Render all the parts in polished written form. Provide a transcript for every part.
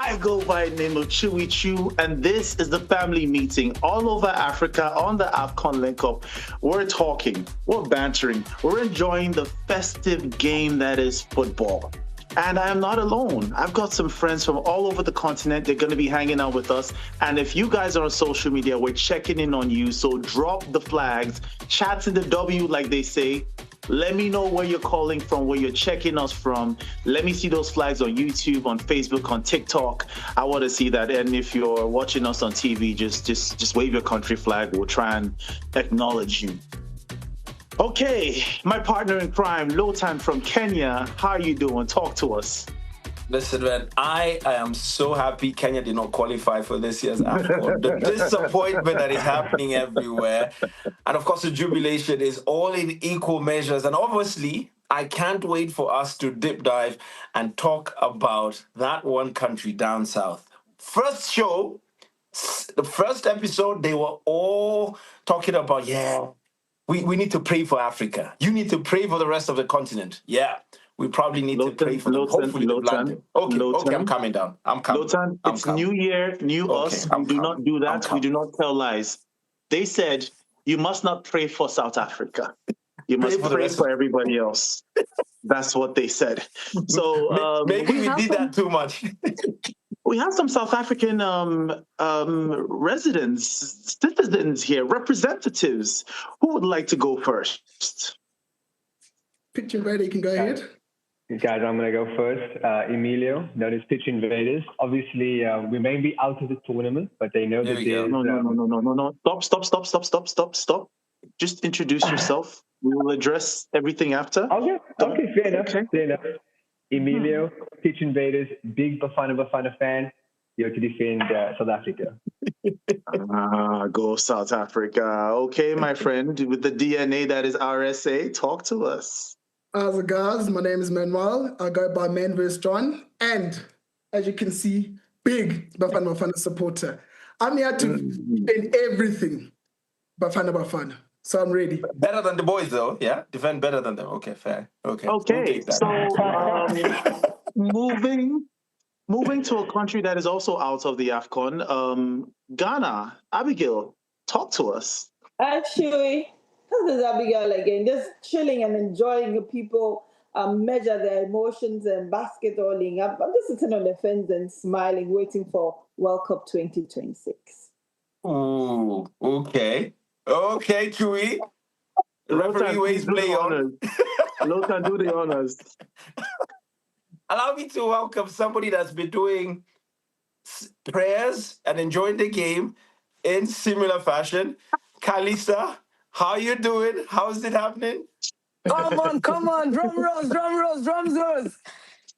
I go by the name of Chewy Chew, and this is the family meeting all over Africa on the AFCON linkup. We're talking, we're bantering, we're enjoying the festive game that is football. And I am not alone. I've got some friends from all over the continent. They're going to be hanging out with us. And if you guys are on social media, we're checking in on you. So drop the flags, chats in the W, like they say. Let me know where you're calling from, where you're checking us from. Let me see those flags on YouTube, on Facebook, on TikTok. I want to see that. And if you're watching us on TV, just wave your country flag. We'll try and acknowledge you. Okay, my partner in crime, Lotan from Kenya. How are you doing? Talk to us. Listen, man, I am so happy Kenya did not qualify for this year's AFCON. The disappointment that is happening everywhere. And of course, the jubilation is all in equal measures. And obviously, I can't wait for us to dip dive and talk about that one country down south. First show, the first episode, they were all talking about, we need to pray for Africa. You need to pray for the rest of the continent. Yeah. We probably need to pray for them. Hopefully they blind them. Okay, I'm coming down. Lotan, it's new year, new us. We do not do that. We do not tell lies. They said you must not pray for South Africa. You must pray for everybody else. That's what they said. So maybe we did that too much. We have some South African residents, citizens here, representatives. Who would like to go first? Pitch Invader, you can go ahead. Guys, I'm going to go first. Emilio, known as Pitch Invaders. Obviously, we may be out of the tournament, but they know that there's... No. Stop. Just introduce yourself. We will address everything after. Okay, fair enough. Emilio, Pitch Invaders, big Bafana fan. Here to defend South Africa. Go South Africa. Okay, my friend, with the DNA that is RSA, talk to us. How's it, guys? My name is Manuel. I go by Man vs. John. And as you can see, big Bafana supporter. I'm here to defend everything Bafana. So I'm ready. Better than the boys, though, yeah? Defend better than them. Okay, fair. Okay, so moving to a country that is also out of the AFCON, Ghana. Abigail, talk to us. Actually, this is Abigail again. Just chilling and enjoying the people measure their emotions and basketballing. I'm just sitting on the fence and smiling, waiting for World Cup 2026. Oh, okay. Okay, Chewy. Referee ways play on. Lotan, do the honors. Allow me to welcome somebody that's been doing prayers and enjoying the game in similar fashion. Kalisa, how you doing? How's it happening? Come on. Drum rolls.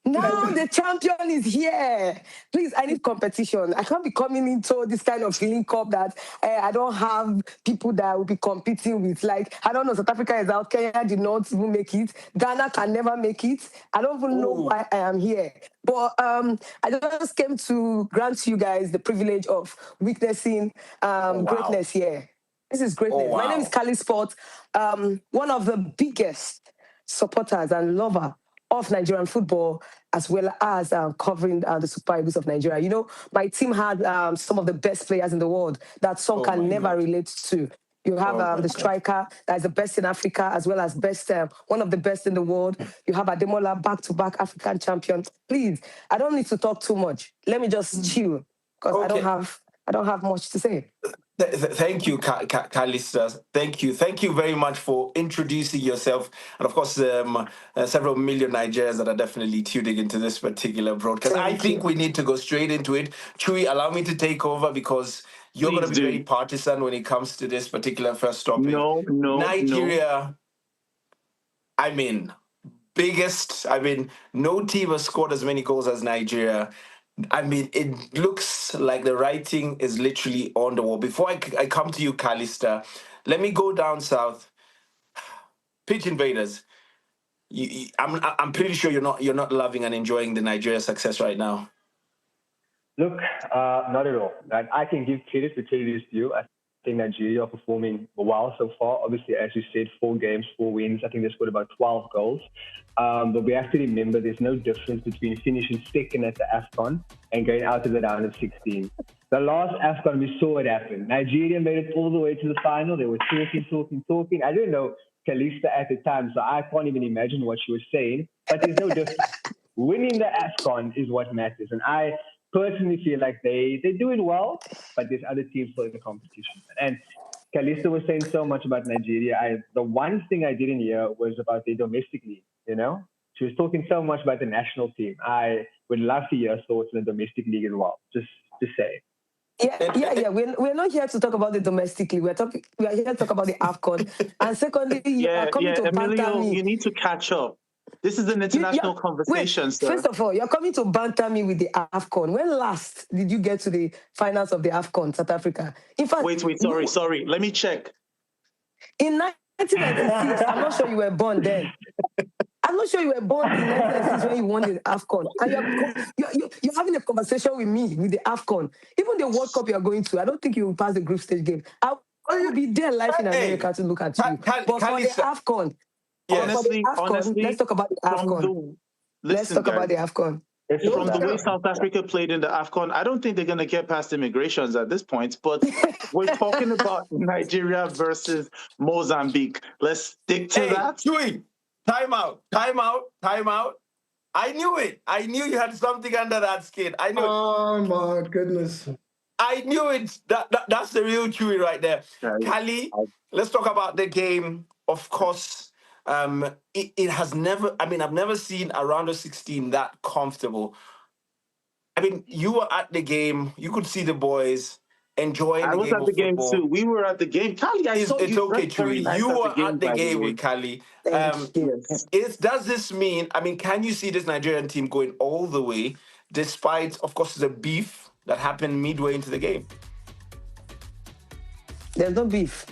Now the champion is here. Please, I need competition. I can't be coming into this kind of link up that I don't have people that I will be competing with. Like, I don't know, South Africa is out. Kenya did not even make it. Ghana can never make it. I don't even know why I am here. But I just came to grant you guys the privilege of witnessing greatness here. This is greatness. My name is Kali Sport, one of the biggest supporters and lover of Nigerian football, as well as covering the Super Eagles of Nigeria. You know, my team had some of the best players in the world that some can never relate to. You have the striker that is the best in Africa, as well as one of the best in the world. You have Ademola, back-to-back African champion. Please, I don't need to talk too much. Let me just chill, because I don't have much to say. Thank you, Kalista. Thank you very much for introducing yourself. And of course, several million Nigerians that are definitely tuning into this particular broadcast. I think we need to go straight into it. Chewy, allow me to take over because you're going to be very partisan when it comes to this particular first topic. No. Nigeria, no team has scored as many goals as Nigeria. It looks like the writing is literally on the wall. Before I come to you, Kalista, let me go down south. Pitch Invaders. I'm pretty sure you're not loving and enjoying the Nigeria success right now. Look, not at all. I can give credit to credit is due. As think Nigeria are performing well so far. Obviously, as you said, 4 games, 4 wins. I think they scored about 12 goals. But we have to remember there's no difference between finishing second at the AFCON and going out to the round of 16. The last AFCON, we saw it happen. Nigeria made it all the way to the final. They were talking. I didn't know Kalista at the time, so I can't even imagine what she was saying. But there's no difference. Winning the AFCON is what matters. And I personally feel like they're doing well, but there's other teams for the competition. And Kalista was saying so much about Nigeria. The one thing I didn't hear was about their domestic league, you know? She was talking so much about the national team. I would love to hear her thoughts on the domestic league as well, just to say. Yeah. We're not here to talk about the domestic league. We are here to talk about the AFCON. And secondly, you are coming to banter me. You need to catch up. This is an international conversation, sir. First of all, you're coming to banter me with the AFCON. When last did you get to the finals of the AFCON, South Africa? In fact, wait, sorry. Let me check. In 1996, I'm not sure you were born then. I'm not sure you were born in 1996 when you won the AFCON. And you're having a conversation with me with the AFCON. Even the World Cup you're going to, I don't think you will pass the group stage game. I will be there live in America to look at you. But for the AFCON, honestly, let's talk about the AFCON. Let's talk about the AFCON. From the way South Africa played in the AFCON, I don't think they're going to get past immigrations at this point, but we're talking about Nigeria versus Mozambique. Let's stick to that. Time out. I knew it. I knew you had something under that skin. I knew it. Oh, my goodness. I knew it. That's the real Chewy right there. Kali, let's talk about the game. Of course, it has never, I've never seen a round of 16 that comfortable. You were at the game. You could see the boys enjoying the game. I was at the game too. We were at the game. Kali, it's okay, Chewy. You were at the game with Kali. Does this mean, can you see this Nigerian team going all the way, despite, of course, the beef that happened midway into the game? There's no beef.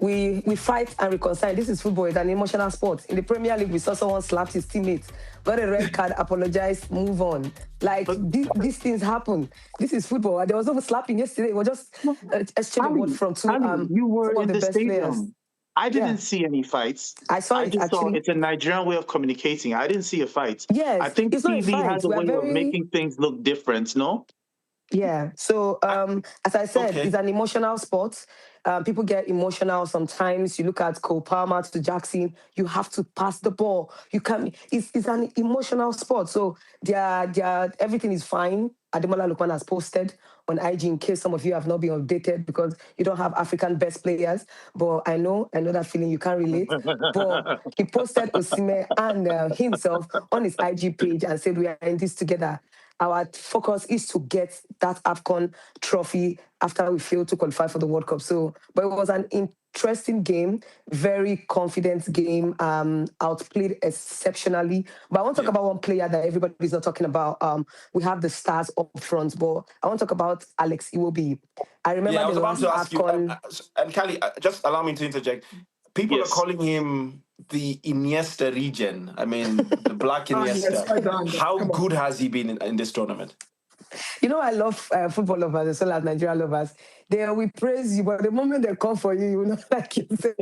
We fight and reconcile. This is football. It's an emotional sport. In the Premier League, we saw someone slap his teammate, got a red card, apologized, move on. These things happen. This is football. There was no slapping yesterday. We were just exchanging words from two you were in the best stadium. Players. I didn't see any fights. I saw it, actually. It's a Nigerian way of communicating. I didn't see a fight. Yes, I think TV has a way of making things look different, no? Yeah. So, as I said, it's an emotional sport. People get emotional sometimes. You look at Cole Palmer to Jackson. You have to pass the ball. You can't. It's an emotional sport. So, everything is fine. Ademola Lukeman has posted on IG in case some of you have not been updated because you don't have African best players. But I know that feeling. You can't relate. But he posted Osimhen and himself on his IG page and said, "We are in this together." Our focus is to get that AFCON trophy after we failed to qualify for the World Cup. But it was an interesting game, very confident game, outplayed exceptionally. But I want to talk about one player that everybody's not talking about. We have the stars up front, but I want to talk about Alex Iwobi. I remember I was about to ask AFCON. you, and Kali, just allow me to interject. People are calling him the Iniesta region. The black Iniesta. How good has he been in this tournament? I love football lovers as well as Nigeria lovers. We praise you, but the moment they come for you, you know, like you said,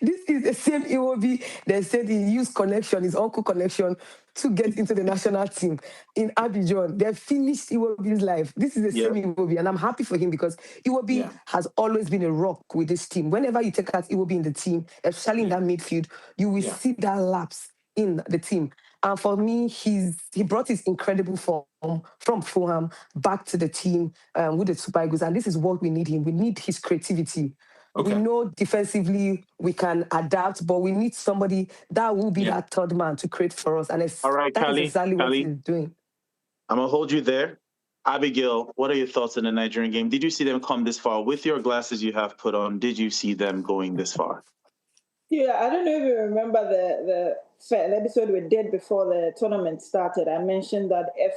this is the same Iwobi. They said he used connection, his uncle connection, to get into the national team in Abidjan. They finished Iwobi's life. This is the same Iwobi, and I'm happy for him because Iwobi has always been a rock with this team. Whenever you take out Iwobi in the team, especially in that midfield, you will see that lapse in the team. And for me, he brought his incredible form from Fulham back to the team with the Super Eagles. And this is what we need him. We need his creativity. Okay. We know defensively we can adapt, but we need somebody that will be that third man to create for us. And all right, that is exactly what he's doing. I'm going to hold you there. Abigail, what are your thoughts on the Nigerian game? Did you see them come this far? With your glasses you have put on, did you see them going this far? Yeah, I don't know if you remember the episode we did before the tournament started. I mentioned that if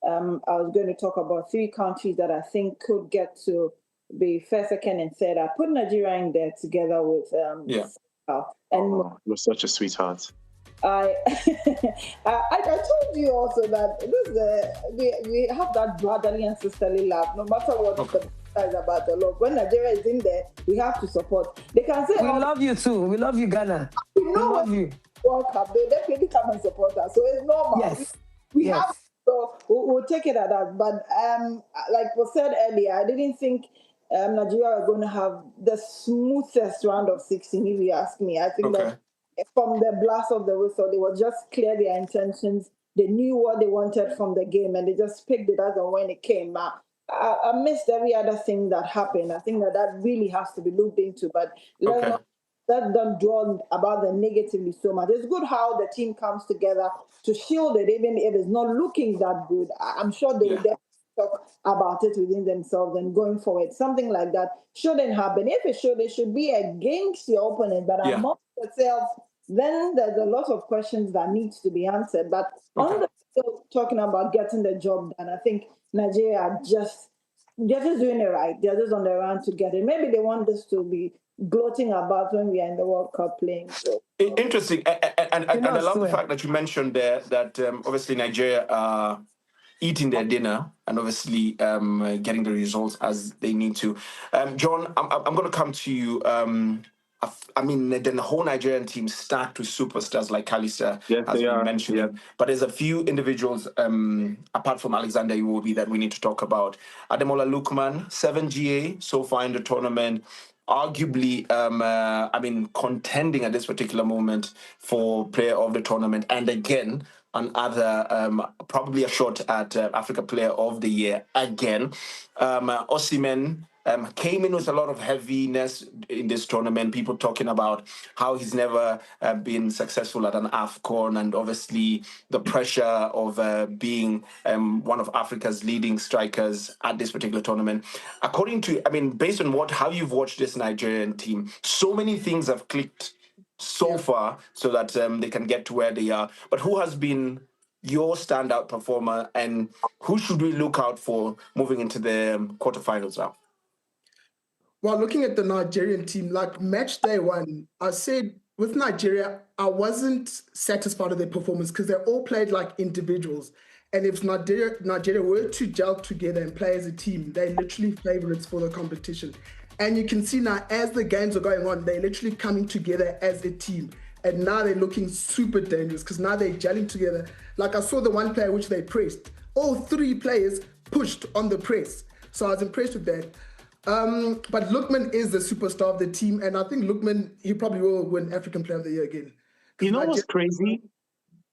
I was going to talk about 3 countries that I think could get to be first, second, and third, I put Nigeria in there together with Senegal. And you're such a sweetheart. I told you also that we have that brotherly and sisterly love, no matter what the about the love. When Nigeria is in there, we have to support. They can say, we love you too. We love you, Ghana. We love you. World Cup, they definitely come and support us. So it's normal. Yes. We have, so we'll take it at that. But like was said earlier, I didn't think Nigeria are going to have the smoothest round of 16, if you ask me. I think that from the blast of the whistle, they were just clear their intentions. They knew what they wanted from the game, and they just picked it as and when it came. I missed every other thing that happened. I think that really has to be looked into. But let's not dwell about the negatively so much. It's good how the team comes together to shield it, even if it's not looking that good. I'm sure they will definitely talk about it within themselves and going forward. Something like that shouldn't happen. If it should, it should be against your opponent, but among yourself, then there's a lot of questions that needs to be answered. But on the talking about getting the job done, I think Nigeria are they're just doing it right. They're just on the run to get it. Maybe they want this to be gloating about when we are in the World Cup playing. So. Interesting. And I love the fact that you mentioned there that obviously Nigeria are eating their dinner and obviously getting the results as they need to. John, I'm going to come to you. I mean, then the whole Nigerian team stacked with superstars like Kalisa, as we mentioned. Yeah. But there's a few individuals, apart from Alexander Iwobi, that we need to talk about. Ademola Lukeman, 7 GA so far in the tournament. Arguably, contending at this particular moment for player of the tournament. And again, another, probably a shot at Africa Player of the Year again. Osimhen came in with a lot of heaviness in this tournament. People talking about how he's never been successful at an AFCON, and obviously the pressure of being one of Africa's leading strikers at this particular tournament. According to, based on how you've watched this Nigerian team, so many things have clicked so far so that they can get to where they are. But who has been your standout performer, and who should we look out for moving into the quarterfinals now? Well, looking at the Nigerian team, like match day one, I said with Nigeria, I wasn't satisfied with their performance because they all played like individuals. And if Nigeria were to gel together and play as a team, they're literally favorites for the competition. And you can see now, as the games are going on, they're literally coming together as a team. And now they're looking super dangerous because now they're gelling together. Like I saw the one player which they pressed. All three players pushed on the press. So I was impressed with that. But Lukeman is the superstar of the team. And I think Lukeman, he probably will win African Player of the Year again. You know what's crazy?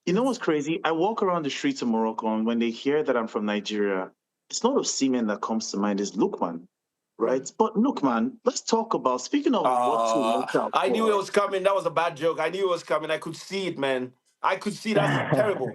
You know what's crazy? I walk around the streets of Morocco, and when they hear that I'm from Nigeria, it's not Osimhen that comes to mind, it's Lukeman. Right, but look, man, let's talk about, speaking of what to look out for. I knew it was coming. That was a bad joke. I knew it was coming. I could see it, man. I could see that's terrible.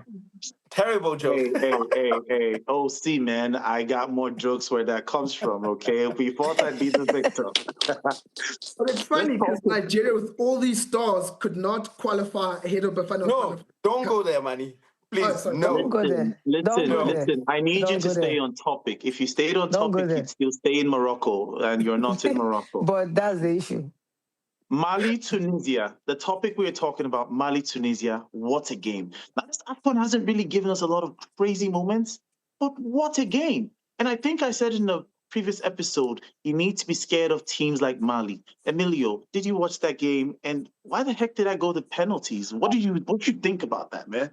Terrible joke. Hey. Oh, see, man, I got more jokes where that comes from, okay? We thought I'd be the victim. But it's funny because Nigeria, with all these stars, could not qualify ahead of Bafana. No, don't go there, Manny. Please, no. Don't go there. Listen. I need you to stay on topic. If you stayed on topic, you'd still stay in Morocco, and you're not in Morocco. But that's the issue. Mali, Tunisia. The topic we were talking about, Mali, Tunisia. What a game. Now, this AFCON hasn't really given us a lot of crazy moments, but what a game. And I think I said in the previous episode, you need to be scared of teams like Mali. Emilio, did you watch that game? And why the heck did I go to penalties? What do you think about that, man?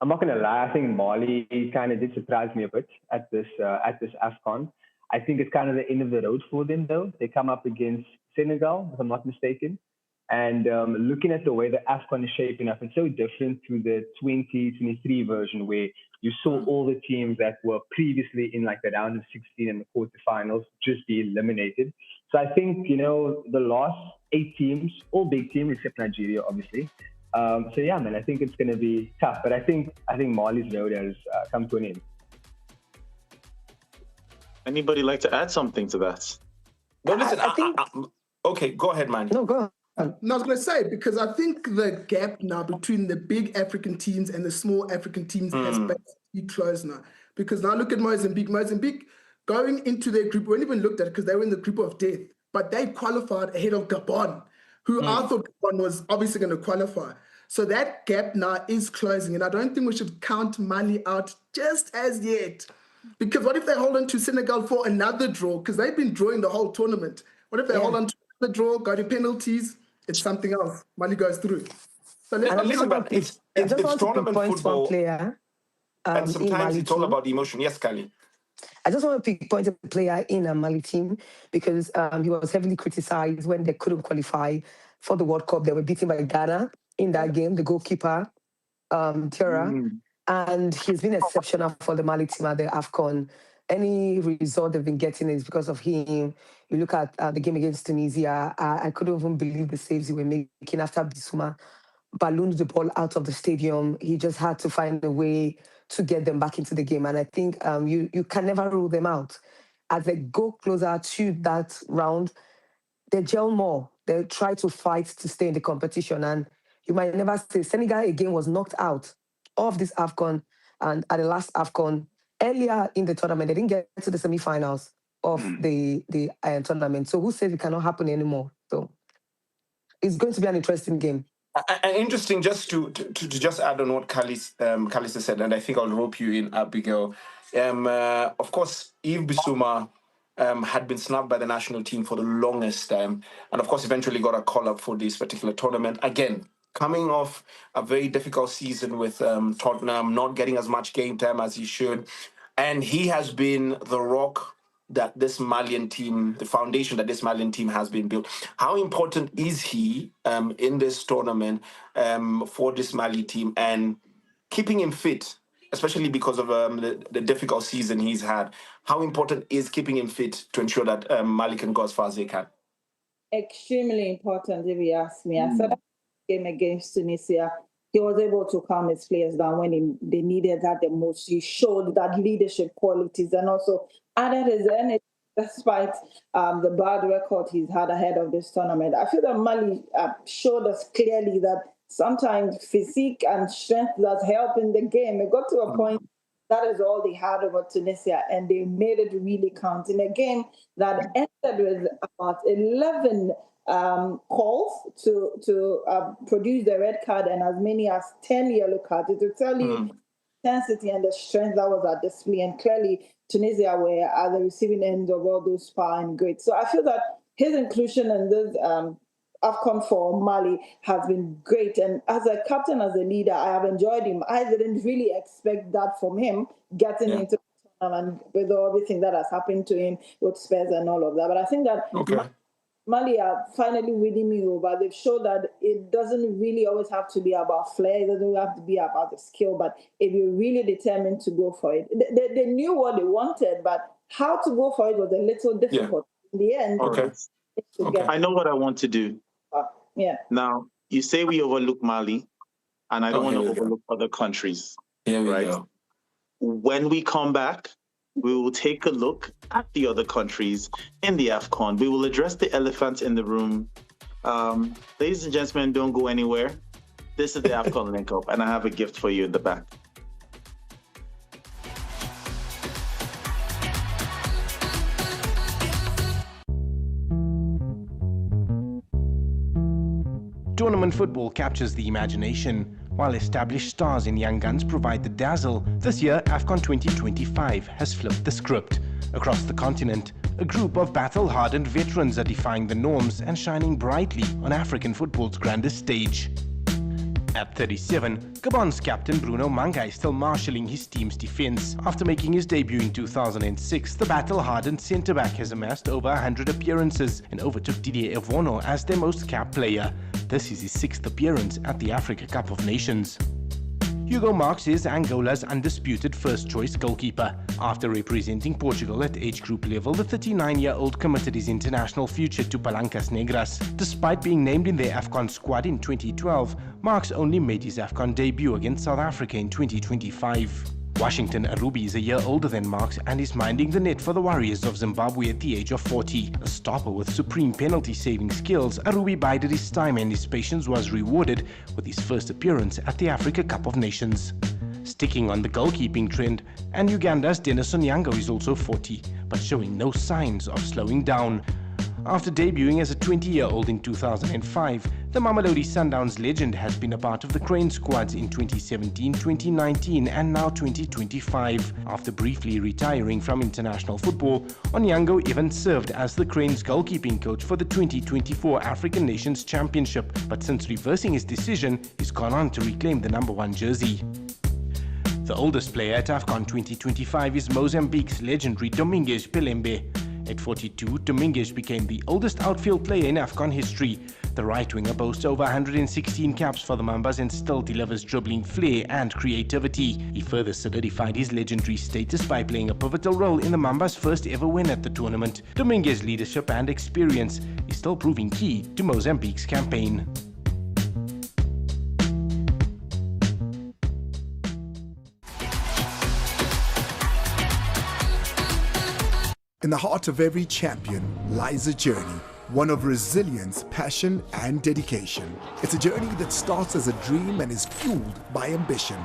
I'm not going to lie. I think Mali kind of did surprise me a bit at this AFCON. I think it's kind of the end of the road for them, though. They come up against Senegal, if I'm not mistaken. And looking at the way the AFCON is shaping up, it's so different to the 2023 version where you saw all the teams that were previously in like the round of 16 and the quarterfinals just be eliminated. So I think, the last 8 teams, all big teams except Nigeria, obviously. So yeah, man, I think it's going to be tough, but I think Mali's road has come to an end. Anybody like to add something to that? No, listen. I think. Okay, go ahead, man. No, go on. No, I was going to say, because I think the gap now between the big African teams and the small African teams has basically closed now. Because now look at Mozambique. Mozambique going into their group, we haven't even looked at it because they were in the group of death, but they qualified ahead of Gabon, who I thought Gabon was obviously going to qualify. So that gap now is closing, and I don't think we should count Mali out just as yet. Because what if they hold on to Senegal for another draw? Because they've been drawing the whole tournament. What if they hold on to the draw, go to penalties? It's something else. Mali goes through. So listen, but it's tournament football. Player, and sometimes it's all about emotion. Yes, Kali. I just want to pinpoint a player in a Mali team because he was heavily criticized when they couldn't qualify for the World Cup. They were beaten by Ghana in that game, the goalkeeper, Tiara. And he's been exceptional for the Mali team at the AFCON. Any result they've been getting is because of him. You look at the game against Tunisia, I couldn't even believe the saves he was making after Bissouma ballooned the ball out of the stadium. He just had to find a way to get them back into the game. And I think you can never rule them out. As they go closer to that round, they gel more. They try to fight to stay in the competition. And you might never say Senegal again was knocked out of this AFCON, and at the last AFCON, earlier in the tournament, they didn't get to the semi-finals of the tournament. So who says it cannot happen anymore? So it's going to be an interesting game. And interesting, just to just add on what Kalisa said, and I think I'll rope you in, Abigail. Of course, Yves Bissouma had been snubbed by the national team for the longest time, and of course, eventually got a call-up for this particular tournament. Again, coming off a very difficult season with Tottenham, not getting as much game time as he should. And he has been the rock that this Malian team, the foundation that this Malian team has been built. How important is he in this tournament for this Mali team, and keeping him fit, especially because of the difficult season he's had? How important is keeping him fit to ensure that Mali can go as far as they can? Extremely important, if you ask me. I said that game against Tunisia, he was able to calm his players down when they needed that the most. He showed that leadership qualities and also added his energy despite the bad record he's had ahead of this tournament. I feel that Mali showed us clearly that sometimes physique and strength does help in the game. It got to a point that is all they had over Tunisia, and they made it really count in a game that ended with about 11 calls to produce the red card and as many as 10 yellow cards. It will tell you the intensity and the strength that was at display. And clearly, Tunisia were at the receiving end of all those power and grit. So I feel that his inclusion in this AFCON for Mali has been great. And as a captain, as a leader, I have enjoyed him. I didn't really expect that from him, getting into the tournament with everything that has happened to him with Spurs and all of that. But I think that Mali are finally winning me over. They've shown that it doesn't really always have to be about flair. It doesn't have to be about the skill. But if you're really determined to go for it, they knew what they wanted, but how to go for it was a little difficult. In the end, I know what I want to do. Now, you say we overlook Mali, and I don't want to overlook other countries. Right? When we come back, we will take a look at the other countries in the AFCON. We will address the elephant in the room. Ladies and gentlemen, don't go anywhere. This is the AFCON link up, and I have a gift for you in the back. Tournament football captures the imagination, while established stars and young guns provide the dazzle. This year, AFCON 2025 has flipped the script. Across the continent, a group of battle-hardened veterans are defying the norms and shining brightly on African football's grandest stage. At 37, Gabon's captain Bruno Manga is still marshalling his team's defense. After making his debut in 2006, the battle-hardened centre-back has amassed over 100 appearances and overtook Didier Evono as their most capped player. This is his 6th appearance at the Africa Cup of Nations. Hugo Marques is Angola's undisputed first-choice goalkeeper. After representing Portugal at age group level, the 39-year-old committed his international future to Palancas Negras. Despite being named in their AFCON squad in 2012, Marques only made his AFCON debut against South Africa in 2025. Washington Arubi is a year older than Marques and is minding the net for the Warriors of Zimbabwe at the age of 40. A stopper with supreme penalty-saving skills, Arubi bided his time and his patience was rewarded with his first appearance at the Africa Cup of Nations. Sticking on the goalkeeping trend, and Uganda's Dennis Onyango is also 40, but showing no signs of slowing down. After debuting as a 20-year-old in 2005, the Mamelodi Sundowns legend has been a part of the Crane squads in 2017, 2019 and now 2025. After briefly retiring from international football, Onyango even served as the Cranes goalkeeping coach for the 2024 African Nations Championship, but since reversing his decision, he's gone on to reclaim the number 1 jersey. The oldest player at AFCON 2025 is Mozambique's legendary Domingues Pelembe. At 42, Domingues became the oldest outfield player in AFCON history. The right-winger boasts over 116 caps for the Mambas and still delivers dribbling flair and creativity. He further solidified his legendary status by playing a pivotal role in the Mambas' first ever win at the tournament. Domingues' leadership and experience is still proving key to Mozambique's campaign. In the heart of every champion lies a journey, one of resilience, passion, and dedication. It's a journey that starts as a dream and is fueled by ambition.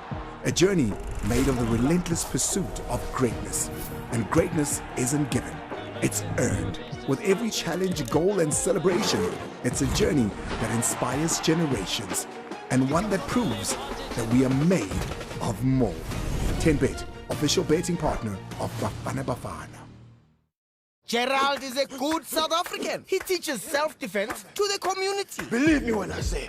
A journey made of the relentless pursuit of greatness. And greatness isn't given, it's earned. With every challenge, goal, and celebration, it's a journey that inspires generations. And one that proves that we are made of more. 10Bet, official betting partner of Bafana Bafana. Gerald is a good South African. He teaches self-defense to the community. Believe me when I say,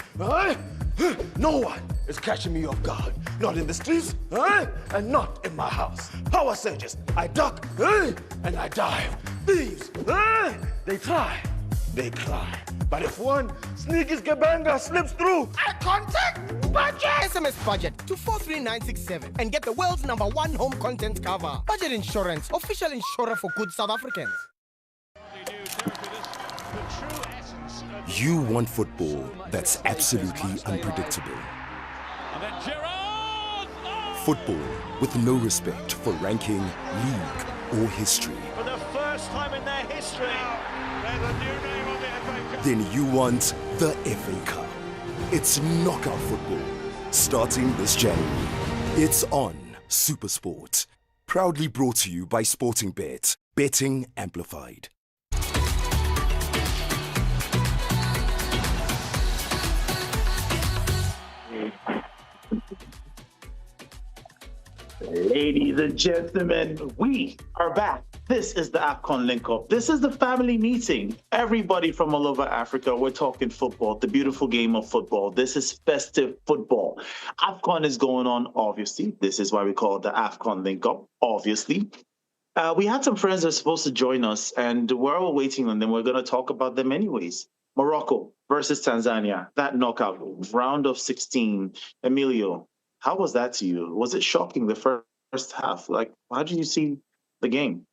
no one is catching me off guard. Not in the streets, and not in my house. Power surges, I duck, and I dive. Thieves, they try, they climb. But if one sneaky skabanga slips through, I contact Budget! SMS Budget to 43967 and get the world's #1 home content cover. Budget Insurance, official insurer for good South Africans. You want football that's absolutely unpredictable. Football with no respect for ranking, league, or history. For the first time in their history, there's a new name on the FA Cup. Then you want the FA Cup. It's knockout football, starting this January. It's on SuperSport. Proudly brought to you by Sporting Bet. Betting amplified. Ladies and gentlemen, we are back. This is the AFCON link-up. This is the family meeting. Everybody from all over Africa, we're talking football, the beautiful game of football. This is festive football. AFCON is going on, obviously. This is why we call it the AFCON link-up, obviously. We had some friends that are supposed to join us, and we're all waiting on them. We're going to talk about them anyways. Morocco versus Tanzania, that knockout, round of 16. Emilio, how was that to you? Was it shocking the first half? Like, how did you see the game?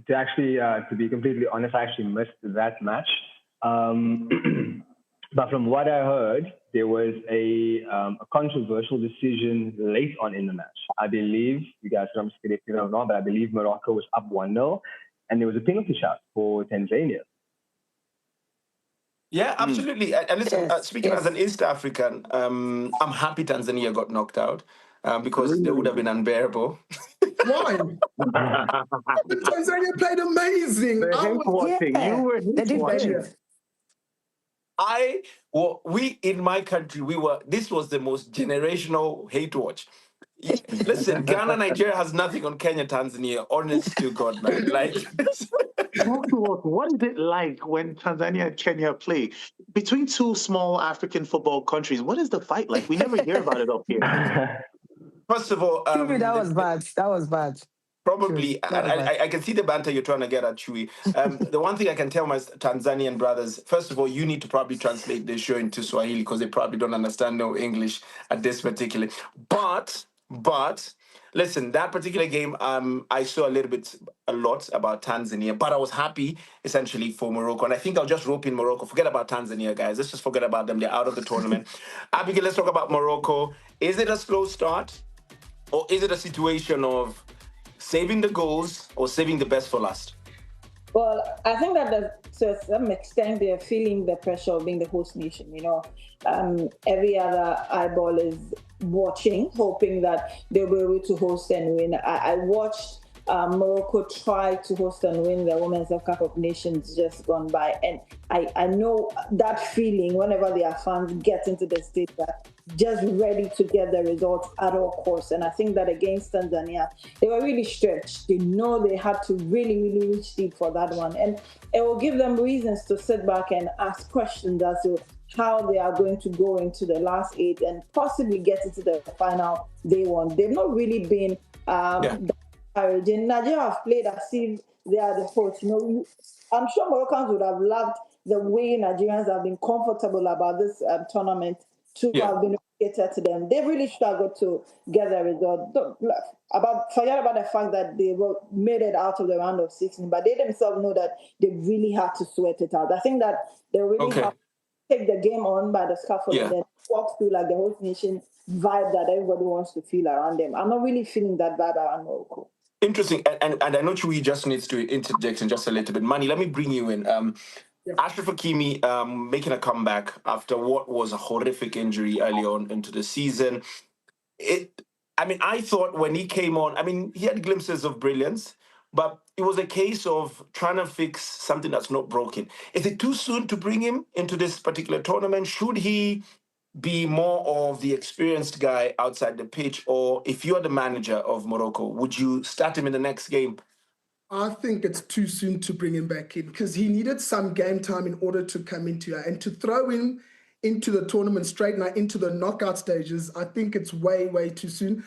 To be completely honest, I actually missed that match. But from what I heard, there was a controversial decision late on in the match. I believe, you guys can correct me if I'm wrong, but I believe Morocco was up 1-0, and there was a penalty shot for Tanzania. Yeah, absolutely. And listen, speaking as an East African, I'm happy Tanzania got knocked out because they would have been unbearable. Why? Tanzania played amazing. You were watching. We in my country, this was the most generational hate watch. Listen, Ghana, Nigeria has nothing on Kenya, Tanzania. Honest to God, man. Like, what is it like when Tanzania and Kenya play? Between two small African football countries, what is the fight like? We never hear about it up here. First of all, that was bad. That was bad. Probably, I can see the banter you're trying to get at, Chewy. The one thing I can tell my Tanzanian brothers, first of all, you need to probably translate this show into Swahili because they probably don't understand no English at this particular. But listen, that particular game, I saw a lot about Tanzania, but I was happy essentially for Morocco. And I think I'll just rope in Morocco. Forget about Tanzania, guys. Let's just forget about them. They're out of the tournament. Abigail, let's talk about Morocco. Is it a slow start or is it a situation of saving the goals or saving the best for last? Well, I think that to some extent they're feeling the pressure of being the host nation. Every other eyeball is watching, hoping that they'll be able to host and win. I watched Morocco tried to host and win the Women's Cup of Nations just gone by. And I know that feeling whenever their fans get into the state that just ready to get the results at all costs. And I think that against Tanzania, they were really stretched. They know they had to really reach deep for that one. And it will give them reasons to sit back and ask questions as to how they are going to go into the last 8 and possibly get into the final day one. They've not really been encouraging. Nigeria have played as if they are the host. I'm sure Moroccans would have loved the way Nigerians have been comfortable about this tournament to have been catered to them. They really struggled to get the result. Forget about the fact that they made it out of the round of 16, but they themselves know that they really had to sweat it out. I think that they really have to take the game on by the scaffold and then walk through like the host nation vibe that everybody wants to feel around them. I'm not really feeling that vibe around Morocco. Interesting, and I know Chewy just needs to interject in just a little bit. Mani, let me bring you in. Ashraf Hakimi making a comeback after what was a horrific injury early on into the season. I thought when he came on, he had glimpses of brilliance, but it was a case of trying to fix something that's not broken. Is it too soon to bring him into this particular tournament? Should he be more of the experienced guy outside the pitch? Or if you're the manager of Morocco, would you start him in the next game? I think it's too soon to bring him back in because he needed some game time in order to come into it. And to throw him into the tournament straight now, into the knockout stages, I think it's way too soon.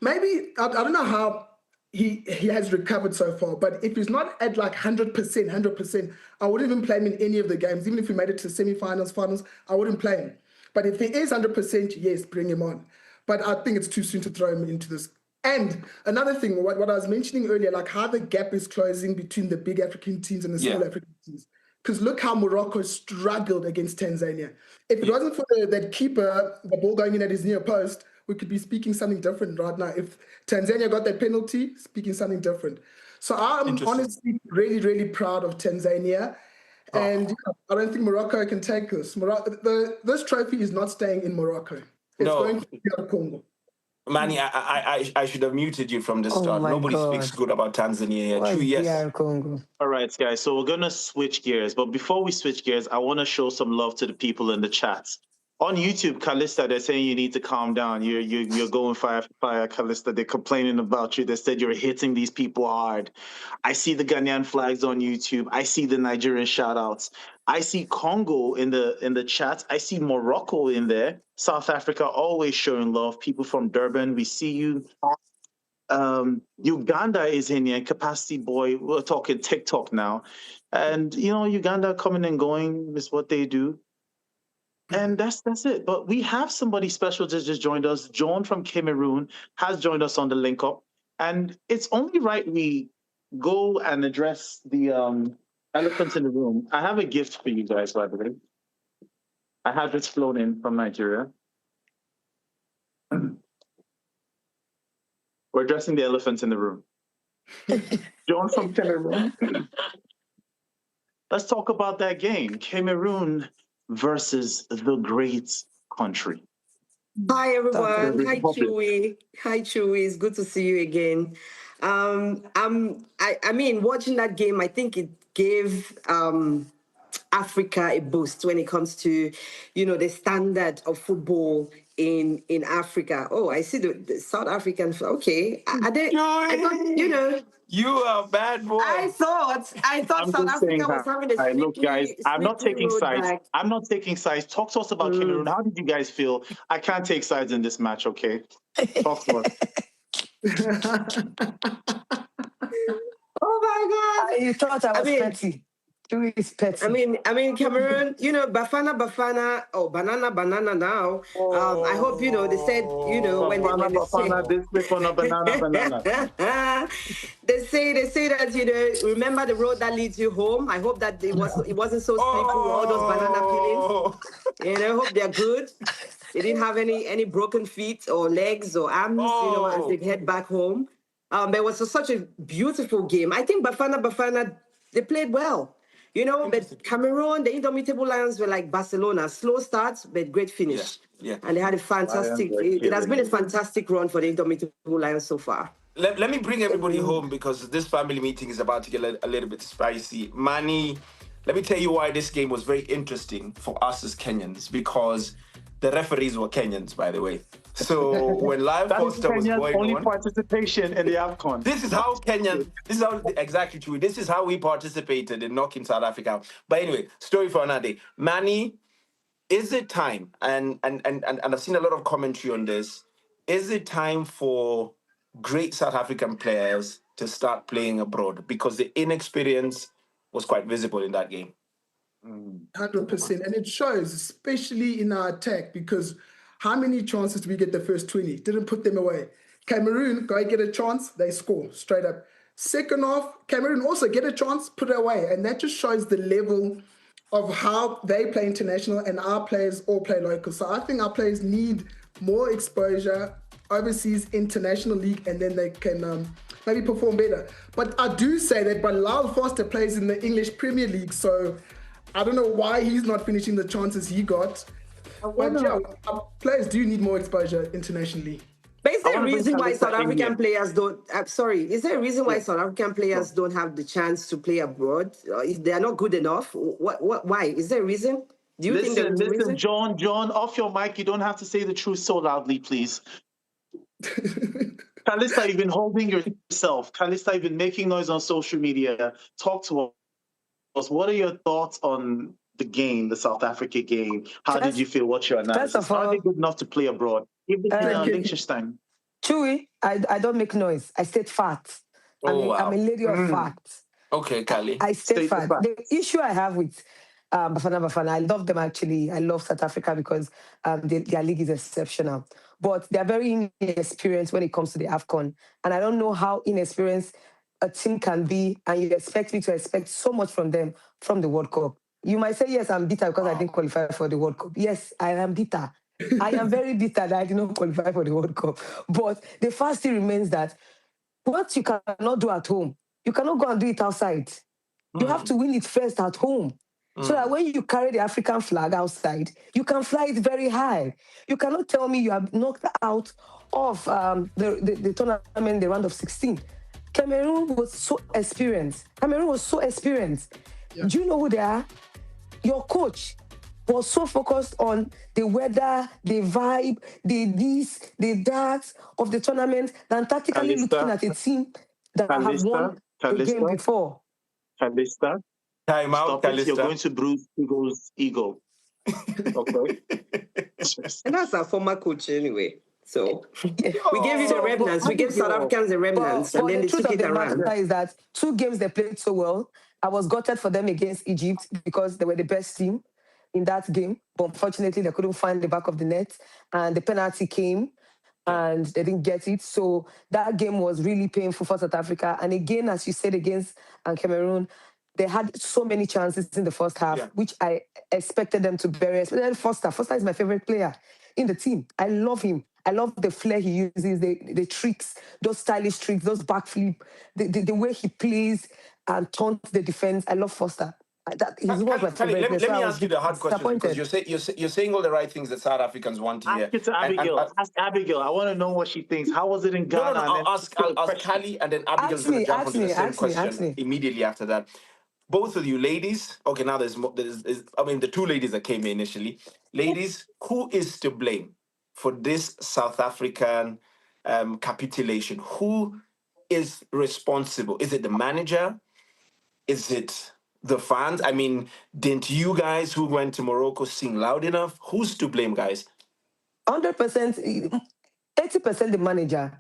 Maybe, I don't know how he has recovered so far, but if he's not at like 100%, I wouldn't even play him in any of the games. Even if we made it to semi-finals, finals, I wouldn't play him. But if he is 100%, yes, bring him on. But I think it's too soon to throw him into this. And another thing, what I was mentioning earlier, like how the gap is closing between the big African teams and the small African teams. Because look how Morocco struggled against Tanzania. If it wasn't for that keeper, the ball going in at his near post, we could be speaking something different right now. If Tanzania got that penalty, speaking something different. So I'm honestly really proud of Tanzania. And I don't think Morocco can take this. This trophy is not staying in Morocco. It's going to be out of Congo. Manny, I should have muted you from the start. Nobody speaks good about Tanzania here. True, yes. Congo. All right, guys. So we're going to switch gears. But before we switch gears, I want to show some love to the people in the chats. On YouTube, Calista, they're saying you need to calm down. You're going fire, Calista. They're complaining about you. They said you're hitting these people hard. I see the Ghanaian flags on YouTube. I see the Nigerian shout-outs. I see Congo in the chat. I see Morocco in there. South Africa always showing love. People from Durban, we see you. Uganda is in here. Capacity Boy, we're talking TikTok now. And, Uganda coming and going is what they do. And that's it. But we have somebody special that just joined us. John from Cameroon has joined us on the link up. And it's only right we go and address the elephants in the room. I have a gift for you guys, by the way. I have this flown in from Nigeria. We're addressing the elephants in the room. John from Cameroon. Let's talk about that game. Cameroon versus the great country. Hi, everyone. Hi, Chewy. It's good to see you again. Watching that game, I think it gave Africa a boost when it comes to, the standard of football in Africa. Oh, I see the South African. Okay. I thought, You are a bad boy. I thought South Africa was having a sneaky, look, guys, I'm not taking sides. back. I'm not taking sides. Talk to us about Cameroon. How did you guys feel? I can't take sides in this match, okay? Talk to us. Oh, my God. You thought I was petty. Is petty. I mean, Cameroon, Bafana, or banana now. I hope, they said, banana. They say that, remember the road that leads you home. I hope that it wasn't so slippery with all those banana peelings. I hope they're good. They didn't have any broken feet or legs or arms, as they head back home. But it was such a beautiful game. I think Bafana, they played well. But Cameroon, the Indomitable Lions were like Barcelona, slow starts, but great finish. Yeah. And they had a fantastic, it has been a fantastic run for the Indomitable Lions so far. let me bring everybody home because this family meeting is about to get a little bit spicy. Manny, let me tell you why this game was very interesting for us as Kenyans, because the referees were Kenyans, by the way. So when Live Foster was going only on, participation in the AFCON. this is how exactly true. This is how we participated in knocking South Africa out. But anyway, story for another day. Manny, is it time? And I've seen a lot of commentary on this. Is it time for great South African players to start playing abroad? Because the inexperience was quite visible in that game. 100%. And it shows, especially in our attack, because how many chances did we get the first 20? Didn't put them away. Cameroon, go get a chance, they score straight up. Second half, Cameroon also get a chance, put it away. And that just shows the level of how they play international and our players all play local. So I think our players need more exposure overseas international league, and then they can maybe perform better. But I do say that, but Lyle Foster plays in the English Premier League, so I don't know why he's not finishing the chances he got. But yeah, our players do need more exposure internationally. But is there a reason why South African players don't? Is there a reason why South African players don't have the chance to play abroad? If they are not good enough, why? Is there a reason? Do you think there's a reason? John, off your mic. You don't have to say the truth so loudly, please. Kalista, you've been holding yourself. Kalista, you've been making noise on social media. Talk to us. What are your thoughts on the game, the South Africa game? How did you feel? What's your analysis? Are they good enough to play abroad? Give it to Liechtenstein. Chewy, I don't make noise. I state facts. I'm a lady of facts. Okay, Kali. I state facts. The issue I have with Bafana, I love them actually. I love South Africa because their league is exceptional. But they're very inexperienced when it comes to the AFCON. And I don't know how inexperienced a team can be, and you expect me to expect so much from them from the World Cup. You might say, yes, I'm bitter because I didn't qualify for the World Cup. Yes, I am bitter. I am very bitter that I did not qualify for the World Cup. But the fact still remains that what you cannot do at home, you cannot go and do it outside. You have to win it first at home. So that when you carry the African flag outside, you can fly it very high. You cannot tell me you are knocked out of the tournament, the round of 16. Cameroon was so experienced. Yeah. Do you know who they are? Your coach was so focused on the weather, the vibe, the that of the tournament than tactically looking at a team that have won the game before. Kalista. Time out, Kalista. You're going to bruise Eagle's ego. Okay. And that's our former coach anyway. So we gave you the remnants. We gave South Africans the remnants, and then they took it around. The truth is that 2 games they played so well. I was gutted for them against Egypt because they were the best team in that game. But unfortunately, they couldn't find the back of the net, and the penalty came, and they didn't get it. So that game was really painful for South Africa. And again, as you said, against Cameroon, they had so many chances in the first half, which I expected them to bury. Especially Foster. Foster is my favorite player in the team. I love him. I love the flair he uses, the tricks, those stylish tricks, those backflip, the way he plays and taunts the defense. I love Foster. He's one of my favorite. Let me ask you the hard question, because you're saying all the right things that South Africans want to hear. Ask it to Abigail. Ask Abigail. I want to know what she thinks. How was it in Ghana? I'll ask Kali, and then Abigail's going to jump onto the same question immediately after that. Both of you ladies, okay, now there's the 2 ladies that came in initially. Ladies, who is to blame for this South African capitulation? Who is responsible? Is it the manager? Is it the fans? I mean, didn't you guys who went to Morocco sing loud enough? Who's to blame, guys? 100%, 80% the manager.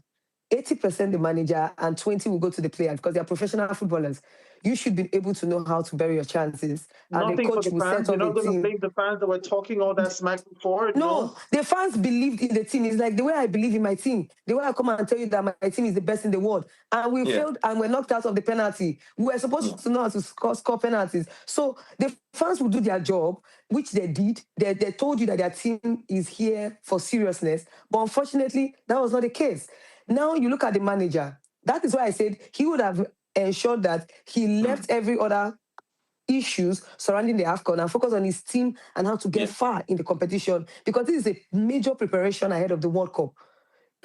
80% the manager, and 20 will go to the players because they are professional footballers. You should be able to know how to bury your chances. And the coach will set up the team. You're not going to blame the fans that were talking all that smack before? No, the fans believed in the team. It's like the way I believe in my team. The way I come and tell you that my team is the best in the world. And we failed and we're knocked out of the penalty. We were supposed to know how to score penalties. So the fans will do their job, which they did. They told you that their team is here for seriousness. But unfortunately, that was not the case. Now you look at the manager. That is why I said he would have ensured that he left every other issues surrounding the AFCON and focus on his team and how to get far in the competition, because this is a major preparation ahead of the World Cup.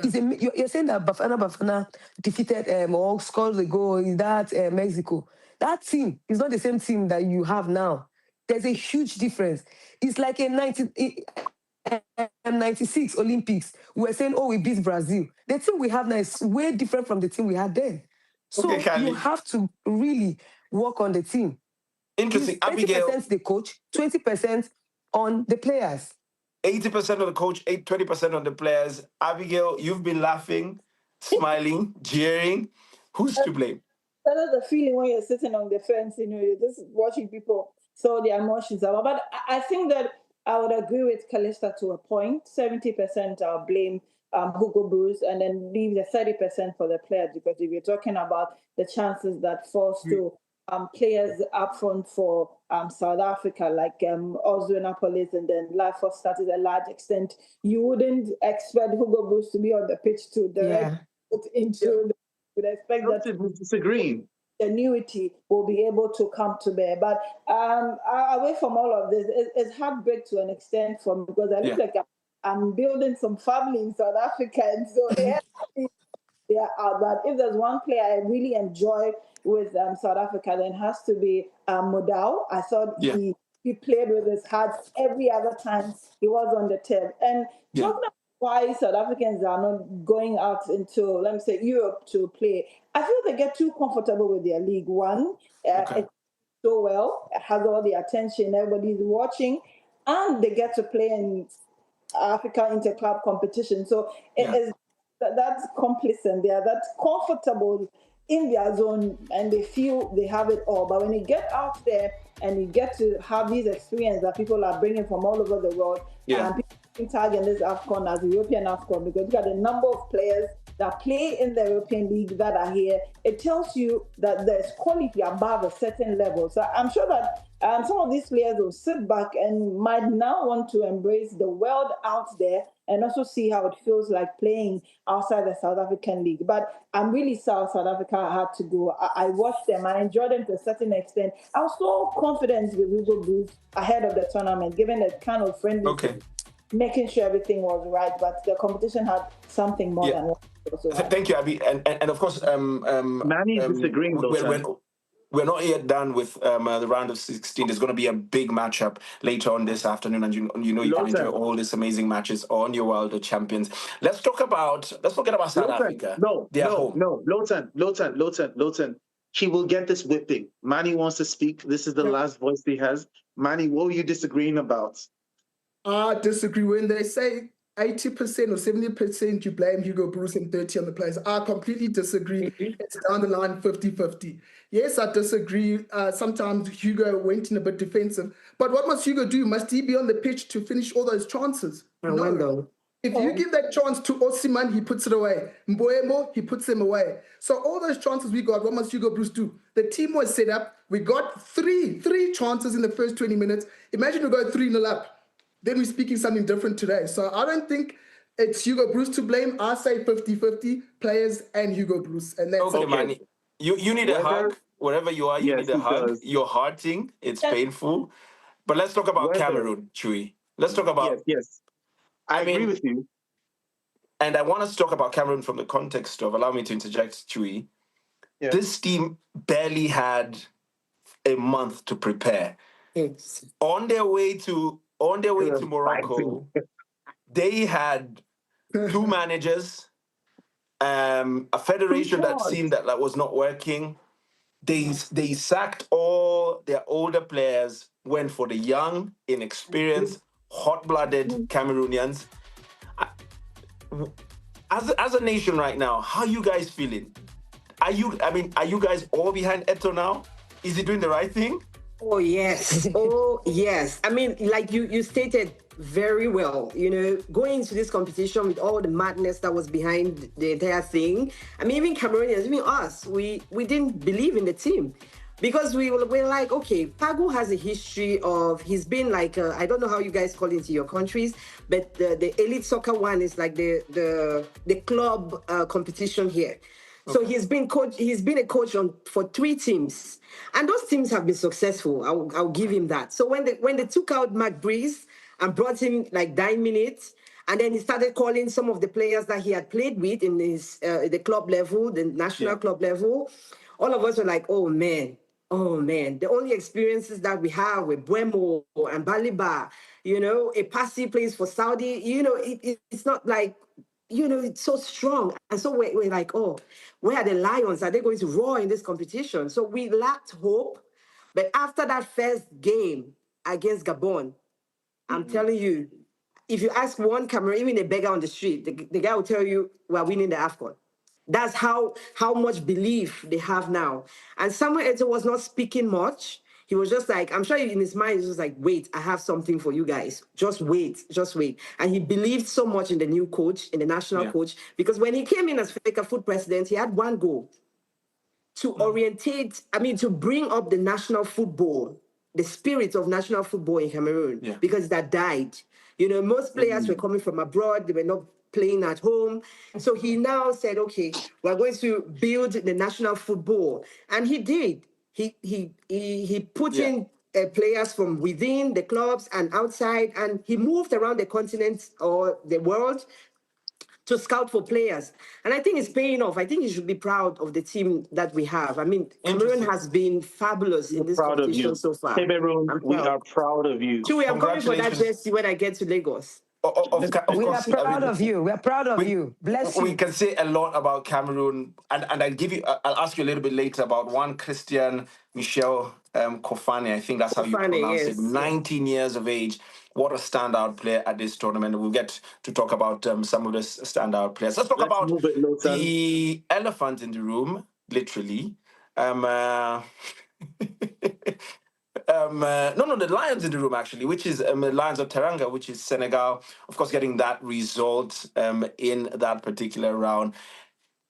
You're saying that Bafana defeated or scored the goal in that Mexico. That team is not the same team that you have now. There's a huge difference. It's like a 96 Olympics. We're saying, oh, we beat Brazil. The team we have now is way different from the team we had then. So you have to really work on the team. Interesting. It's 80% the coach, 20% on the players. 80% of the coach, 20% on the players. Abigail, you've been laughing, smiling, jeering. Who's to blame? That is the feeling when you're sitting on the fence, you're just watching people throw their emotions out. But I think that I would agree with Calista to a point. 70% I'll blame Hugo Bruce and then leave the 30% for the players, because if you're talking about the chances that falls to players up front for South Africa, like Osimhen and then Life for Start to a large extent, you wouldn't expect Hugo Bruce to be on the pitch to direct it into would expect that disagreeing. Annuity will be able to come to bear. But away from all of this, it's heartbreak to an extent for me, because I look like I'm building some family in South Africa, and so but if there's one player I really enjoy with South Africa, then it has to be Modao. I thought he played with his heart every other time he was on the tip. And talking about why South Africans are not going out into, let me say, Europe to play, I feel they get too comfortable with their League One. It's so well, it has all the attention, everybody's watching, and they get to play in Africa Interclub competition. So it is that's complacent. They are that comfortable in their zone, and they feel they have it all. But when you get out there and you get to have these experiences that people are bringing from all over the world, and people target this AFCON as European AFCON, because you got a number of players that play in the European League that are here, it tells you that there's quality above a certain level. So I'm sure that some of these players will sit back and might now want to embrace the world out there and also see how it feels like playing outside the South African League. But I'm really sad South Africa had to go. I watched them. I enjoyed them to a certain extent. I was so confident with Hugo Bruce ahead of the tournament, given the kind of friendly, making sure everything was right. But the competition had something more than what. Thank you, Abby. And of course, Manny is disagreeing though. We're not yet done with the round of 16. There's going to be a big matchup later on this afternoon, and you can enjoy all these amazing matches on your World Champions. Let's forget about South Africa. No, Lawton. He will get this whipping. Manny wants to speak. This is the last voice he has. Manny, what were you disagreeing about? I disagree when they say 80% or 70% you blame Hugo Bruce and 30% on the players. I completely disagree. It's down the line 50-50. Yes, I disagree. Sometimes Hugo went in a bit defensive. But what must Hugo do? Must he be on the pitch to finish all those chances? No. If you give that chance to Osimhen, he puts it away. Mboemo, he puts them away. So all those chances we got, what must Hugo Bruce do? The team was set up. We got three chances in the first 20 minutes. Imagine we go 3-0 up. Then we're speaking something different today. So I don't think it's Hugo Bruce to blame. I say 50-50, players and Hugo Bruce. And that's okay. Manny, you need a hug. Wherever you are, you need a hug. You're hurting. It's painful. But let's talk about Cameroon, Chewy. Let's talk about... Yes. I agree with you. And I want us to talk about Cameroon from the context of, allow me to interject, Chewy. Yeah. This team barely had a month to prepare. On their way to Morocco, they had two managers, a federation that seemed that was not working. They sacked all their older players, went for the young, inexperienced, hot-blooded Cameroonians. As a nation right now, how are you guys feeling? Are you guys all behind Eto'o now? Is he doing the right thing? Oh, yes. Oh, yes. I mean, like you stated very well, going into this competition with all the madness that was behind the entire thing. I mean, even Cameroonians, even us, we didn't believe in the team because we were like, okay, Pagu has a history of, he's been like, I don't know how you guys call it in your countries, but the elite soccer one is like the club competition here. So he's been a coach for 3 teams, and those teams have been successful. I'll give him that. So when they took out Mark Breeze and brought him like 9 minutes, And then he started calling some of the players that he had played with in his the club level, the national club level. All of us were like, oh man, the only experiences that we have with Buemo and Baliba, a Passy plays for Saudi, it's not like, it's so strong. And so we're like, oh, where are the Lions? Are they going to roar in this competition? So we lacked hope. But after that first game against Gabon, I'm telling you, if you ask one Cameroon, even a beggar on the street, the guy will tell you we're winning the AFCON. That's how much belief they have now. And Samuel Eto'o was not speaking much. He was just like, I'm sure in his mind, he was like, wait, I have something for you guys. Just wait. And he believed so much in the new coach, in the national coach, because when he came in as FECAFOOT president, he had one goal: to to bring up the national football, the spirit of national football in Cameroon, because that died. Most players were coming from abroad. They were not playing at home. So he now said, okay, we're going to build the national football. And he did. He put in players from within the clubs and outside, and he moved around the continent or the world to scout for players. And I think it's paying off. I think you should be proud of the team that we have. I mean, Cameroon has been fabulous in this competition so far. Cameroon, we are proud of you. Chewy, I'm coming for that jersey when I get to Lagos. We are proud of you. We are proud of you. Bless you. We can say a lot about Cameroon, and I'll ask you a little bit later about one Christian Michel Kofane. I think that's how you pronounce it. 19 years of age. What a standout player at this tournament. We'll get to talk about some of the standout players. Let's talk about the elephant in the room, literally. The Lions in the room, actually, which is the Lions of Teranga, which is Senegal, of course, getting that result in that particular round.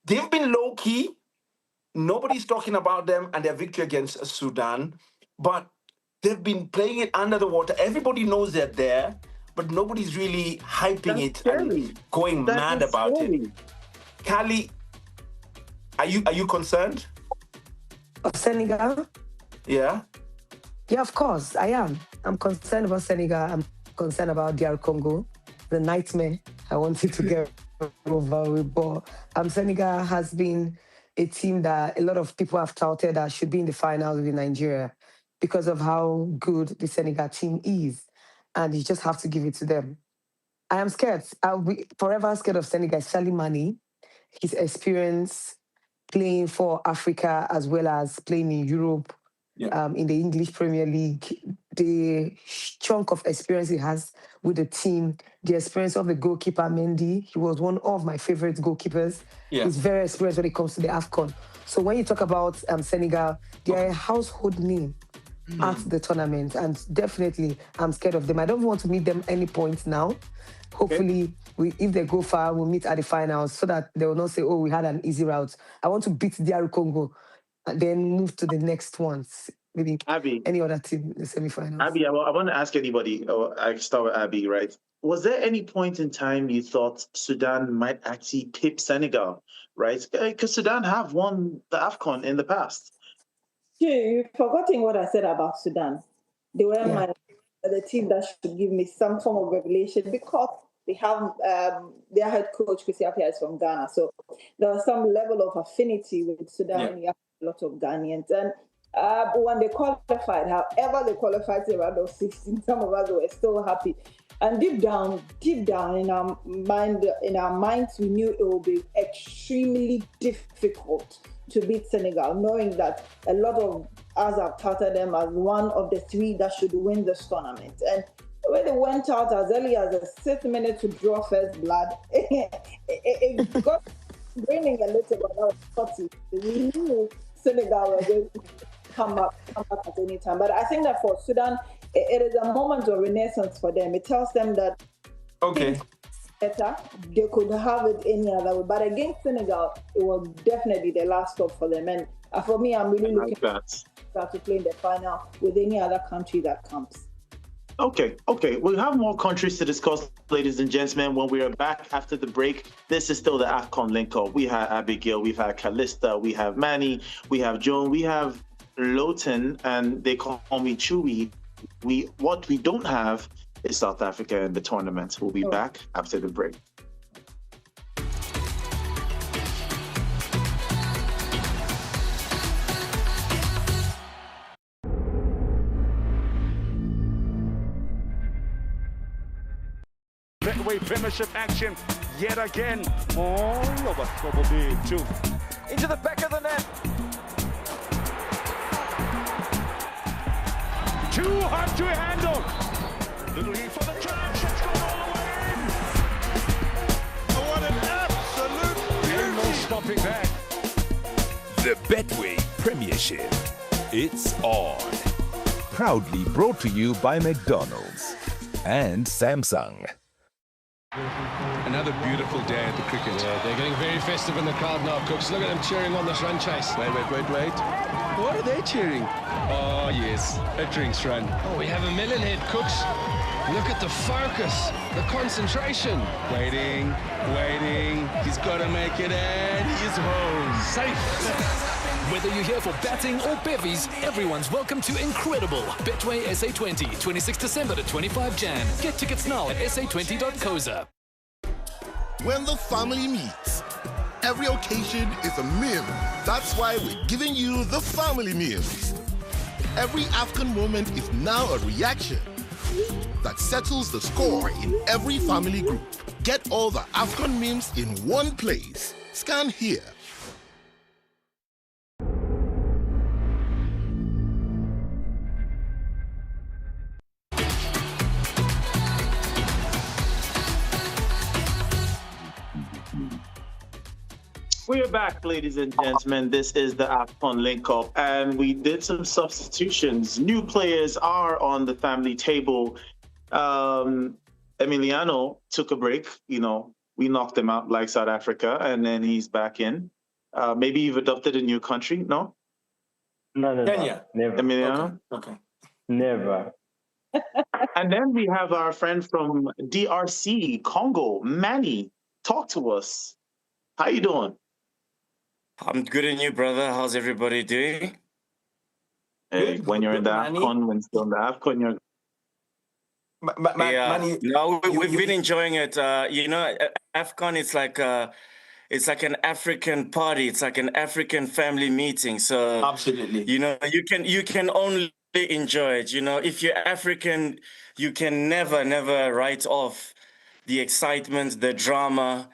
They've been low-key. Nobody's talking about them and their victory against Sudan, but they've been playing it under the water. Everybody knows they're there, but nobody's really hyping and going mad about it. Kali, are you concerned? Of Senegal? Yeah. Yeah, of course, I am. I'm concerned about Senegal. I'm concerned about DR Congo, the nightmare I wanted to get over with. But Senegal has been a team that a lot of people have touted that should be in the finals with Nigeria because of how good the Senegal team is. And you just have to give it to them. I am scared. I'll be forever scared of Senegal, especially Mane, his experience playing for Africa as well as playing in Europe. In the English Premier League, the chunk of experience he has with the team, the experience of the goalkeeper, Mendy. He was one of my favorite goalkeepers. He's very experienced when it comes to the AFCON. So when you talk about Senegal, they're a household name at the tournament. And definitely, I'm scared of them. I don't want to meet them any point now. Hopefully, if they go far, we'll meet at the finals so that they will not say, oh, we had an easy route. I want to beat DR Congo and then move to the next ones. Maybe Abby, any other team in the semifinals. Abby, I want to ask anybody, I start with Abby, right? Was there any point in time you thought Sudan might actually pip Senegal, right? Because Sudan have won the AFCON in the past. You've forgotten what I said about Sudan. They were the team that should give me some form of revelation because they have their head coach, Chrissy Appiah, is from Ghana. So there was some level of affinity with Sudan. You have a lot of Ghanaians. And when they qualified, however they qualified to round of 16, some of us were still happy. And deep down in our minds, we knew it would be extremely difficult to beat Senegal, knowing that a lot of us have touted them as one of the three that should win this tournament. And when they went out as early as the 6th minute to draw first blood, it got raining a little, but that was 40. We knew Senegal was going to come up at any time. But I think that for Sudan, it is a moment of renaissance for them. It tells them that better, they could have it any other way. But against Senegal, it was definitely the last stop for them. And for me, I'm really looking forward to play in the final with any other country that comes. Okay. We'll have more countries to discuss, ladies and gentlemen, when we are back after the break. This is still the AFCON link-up. We have Abigail, we've had Calista, we have Manny, we have Joan, we have Lowton, and they call me Chewy. What we don't have is South Africa in the tournament. We'll be back after the break. Betway Premiership action yet again. Oh, but probably two. Into the back of the net. Too hard to handle. Little lead for the challenge. It's gone all the way in. Oh, what an absolute beauty. No stopping that. The Betway Premiership. It's on. Proudly brought to you by McDonald's and Samsung. Another beautiful day at the cricket. Yeah, they're getting very festive in the crowd now, Cooks. Look at them cheering on this run chase. Wait. What are they cheering? Oh, yes, a drinks run. Oh, we have a melon head, Cooks. Look at the focus, the concentration. Waiting. He's got to make it, and he's home. Safe. Whether you're here for batting or bevies, everyone's welcome to Incredible. Betway SA20, 26 December to 25 Jan. Get tickets now at sa20.coza. When the family meets, every occasion is a meal. That's why we're giving you the family meals. Every AFCON moment is now a reaction that settles the score in every family group. Get all the AFCON memes in one place. Scan here. We're back, ladies and gentlemen. This is the AFCON link-up, and we did some substitutions. New players are on the family table. Emiliano took a break. You know, we knocked him out like South Africa, and then he's back in. Maybe you've adopted a new country, no? No. Kenya. Never. Emiliano? Okay. Never. And then we have our friend from DRC, Congo, Manny. Talk to us. How you doing? I'm good, and you, brother? How's everybody doing? Hey, when you're in the AFCON, when still in the AFCON, you're... Yeah, no, we've been enjoying it. You know, AFCON, it's like an African party. It's like an African family meeting. So absolutely, you know, you can only enjoy it. You know, if you're African, you can never write off the excitement, the drama,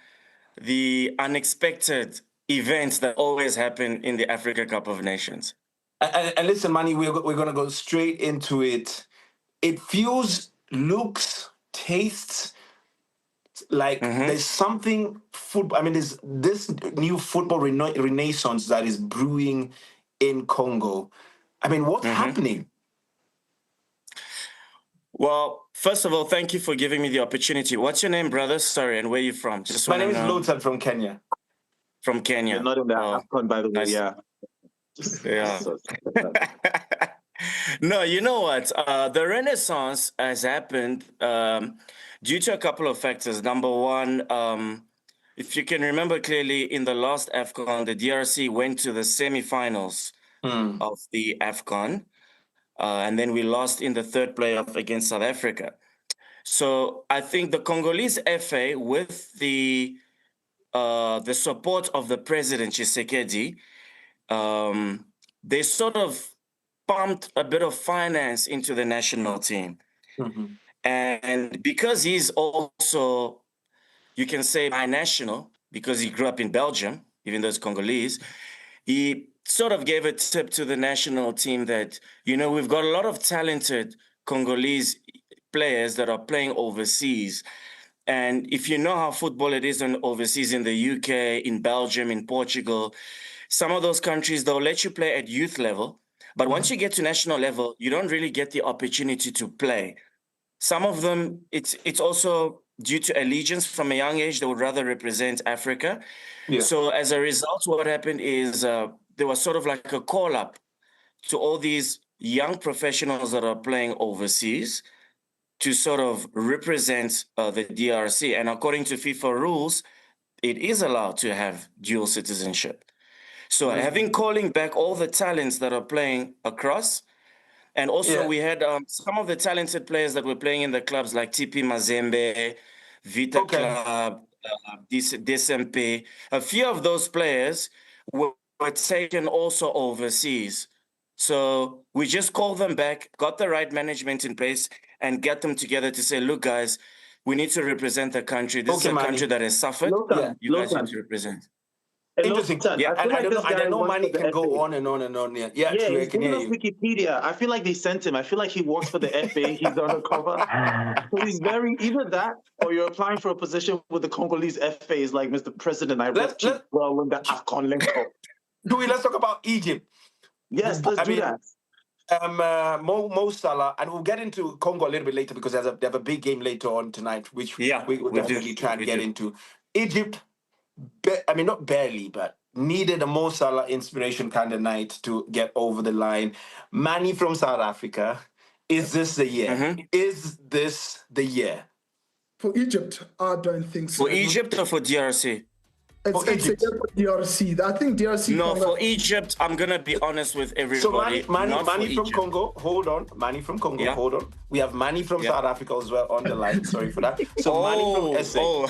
the unexpected events that always happen in the Africa Cup of Nations. And listen, Manny, we're going to go straight into it. It feels, looks, tastes like there's something football. I mean, there's this new football renaissance that is brewing in Congo. I mean, what's happening? Well, first of all, thank you for giving me the opportunity. What's your name, brother? Sorry, and where are you from? Just My name is Lukeman from Kenya. From Kenya. You're not in the AFCON, by the way, yeah. No, you know what? The Renaissance has happened due to a couple of factors. Number one, if you can remember clearly, in the last AFCON, the DRC went to the semifinals of the AFCON, and then we lost in the third playoff against South Africa. So I think the Congolese FA, with the support of the president, Tshisekedi, they sort of pumped a bit of finance into the national team. And because he's also, you can say, binational, because he grew up in Belgium, even though it's Congolese, he sort of gave a tip to the national team that, you know, we've got a lot of talented Congolese players that are playing overseas. And if you know how football it is overseas, in the UK, in Belgium, in Portugal, some of those countries, they'll let you play at youth level. But once you get to national level, you don't really get the opportunity to play. Some of them, it's also due to allegiance from a young age. They would rather represent Africa. Yeah. So as a result, what happened is there was sort of like a call up to all these young professionals that are playing overseas to sort of represent the DRC. And according to FIFA rules, it is allowed to have dual citizenship. So calling back all the talents that are playing across, And also we had some of the talented players that were playing in the clubs like TP Mazembe, Vita Club, DSMP. A few of those players were taken also overseas. So we just called them back, got the right management in place, and get them together to say, look, guys, we need to represent the country. This is a country that has suffered. You guys need to represent. Interesting. Yeah, and I know Manny can go on and on and on. Yeah, true. I can hear you. Wikipedia. I feel like they sent him. I feel like he works for the FA. He's undercover. So he's either that or you're applying for a position with the Congolese FA. Is like, Mr. President, I wrote you well in the AFCON linkup. Let's talk about Egypt. Yes, let's do that. Mo Salah, and we'll get into Congo a little bit later because they have a big game later on tonight, which we will definitely try and get into. Egypt, not barely, but needed a Mo Salah inspiration kind of night to get over the line. Manny from South Africa, is this the year? Is this the year? For Egypt, I don't think so. For Egypt or for DRC? It's a year for DRC. I think DRC... No, for Egypt, I'm going to be honest with everybody. So Manny from Congo, hold on. Manny from Congo, hold on. We have Manny from South Africa as well on the line. Sorry for that. So Manny from SA.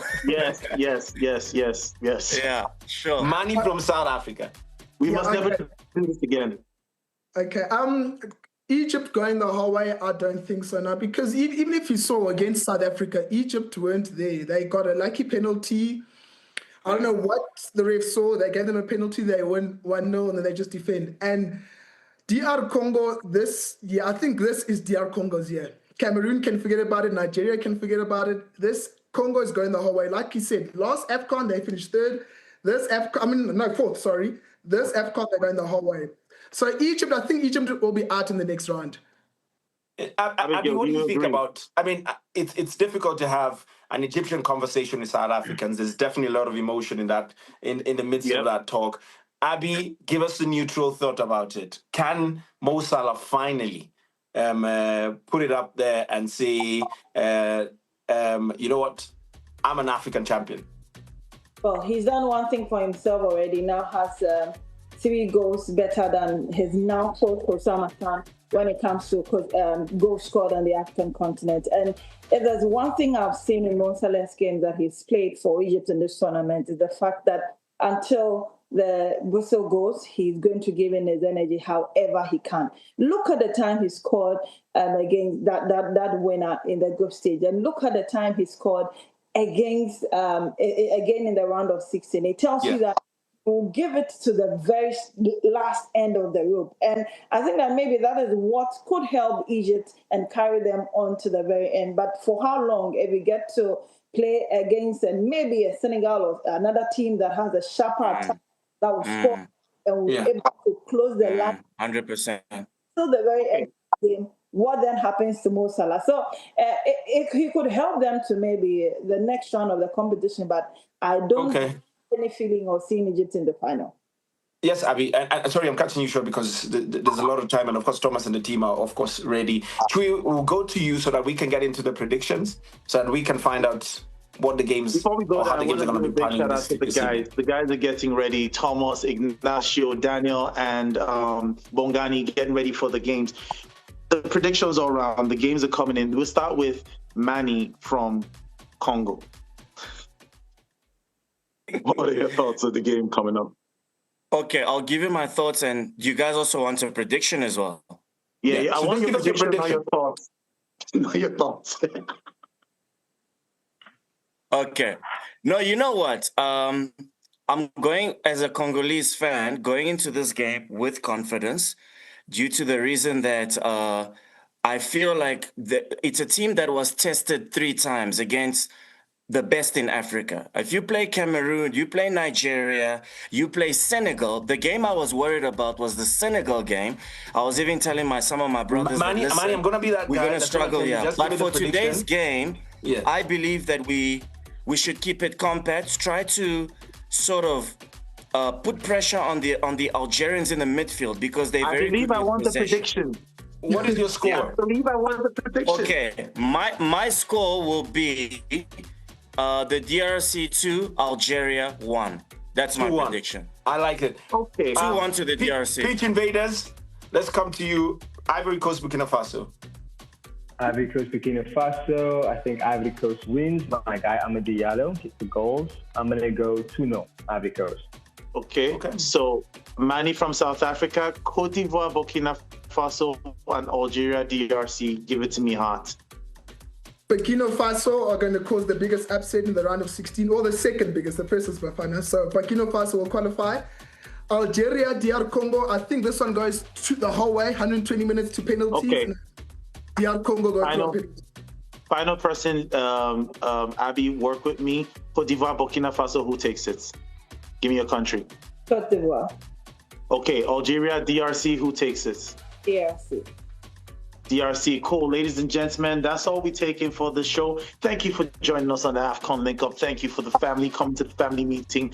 Yes. Yeah, sure. Manny from South Africa. We must never do this again. Okay. Egypt going the whole way, I don't think so now. Because even if you saw against South Africa, Egypt weren't there. They got a lucky penalty. I don't know what the ref saw. They gave them a penalty. They win 1-0 and then they just defend. And DR Congo, I think this is DR Congo's year. Cameroon can forget about it. Nigeria can forget about it. This Congo is going the whole way. Like you said, last AFCON, they finished third. Fourth, sorry. This AFCON, they're going the whole way. So Egypt, I think Egypt will be out in the next round. What do you think about... it's difficult to have an Egyptian conversation with South Africans. There's definitely a lot of emotion in that, in the midst of that talk. Abby, give us a neutral thought about it. Can Mo Salah finally put it up there and say, you know what, I'm an African champion? Well, he's done one thing for himself already. Now has 3 goals better than his now coach Osama Khan when it comes to goals scored on the African continent. And if there's one thing I've seen in Mo Salah's game that he's played for Egypt in this tournament is the fact that until the whistle goes, he's going to give in his energy however he can. Look at the time he scored against that winner in the group stage, and look at the time he scored against again in the round of 16. It tells you that will give it to the very last end of the rope. And I think that maybe that is what could help Egypt and carry them on to the very end. But for how long, if we get to play against maybe a Senegal or another team that has a sharper attack that will score and will be able to close the line 100%. till the very end of the game, what then happens to Mo Salah? So he could help them to maybe the next round of the competition, but I don't have any feeling of seeing Egypt in the final. Yes, Abby. And sorry, I'm cutting you short because there's a lot of time, and of course, Thomas and the team are, of course, ready. Chui, we'll go to you so that we can get into the predictions, so that we can find out what the games. Before we go, I want to do a big shout out to the guys. The guys are getting ready. Thomas, Ignacio, Daniel, and Bongani getting ready for the games. The predictions all around. The games are coming in. We'll start with Manny from Congo. What are your thoughts of the game coming up? Okay, I'll give you my thoughts, and you guys also want a prediction as well. Yeah, I want your prediction, not your thoughts. Not your thoughts. Okay. No, you know what? I'm going, as a Congolese fan, going into this game with confidence due to the reason that I feel like it's a team that was tested 3 times against the best in Africa. If you play Cameroon, you play Nigeria, you play Senegal. The game I was worried about was the Senegal game. I was even telling some of my brothers, Manny, I'm going to be that we're guy. We're going to struggle, But for today's game, I believe that we should keep it compact, try to sort of put pressure on the Algerians in the midfield because they very. I believe I want the prediction. What is your score? I believe I want the prediction. Okay, my score will be the DRC 2, Algeria 1. That's my prediction. I like it. Okay. 2-1 to the DRC. Pitch invaders, let's come to you. Ivory Coast, Burkina Faso. Ivory Coast, Burkina Faso. I think Ivory Coast wins. My guy Amadi Diallo gets the goals. I'm going to go 2-0, Ivory Coast. Okay. So Manny from South Africa, Cote d'Ivoire, Burkina Faso, and Algeria, DRC. Give it to me hot. Burkina Faso are going to cause the biggest upset in the round of 16, or the second biggest. The first is Bafana. So Burkina Faso will qualify. Algeria, DR Congo. I think this one goes the whole way, 120 minutes to penalties. Okay. DR Congo goes to penalties. Final person, Abby, work with me. Cote d'Ivoire, Burkina Faso, who takes it? Give me a country. Cote d'Ivoire. Okay, Algeria, DRC, who takes it? DRC. DRC, cool. Ladies and gentlemen, that's all we're taking for the show. Thank you for joining us on the AFCON Link Up. Thank you for the family coming to the family meeting.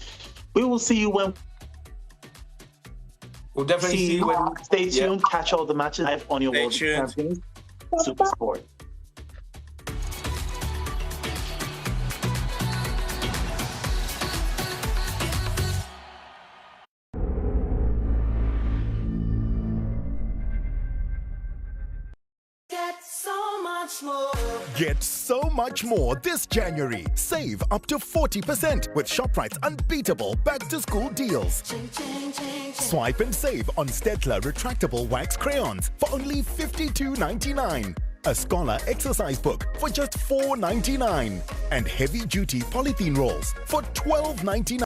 We will see you when... We'll definitely see you when... Stay tuned. Catch all the matches live on your World Champions. SuperSport. Get so much more this January. Save up to 40% with ShopRite's unbeatable back-to-school deals. Swipe and save on Stettler retractable wax crayons for only $52.99. A Scholar exercise book for just $4.99. And heavy-duty polythene rolls for $12.99.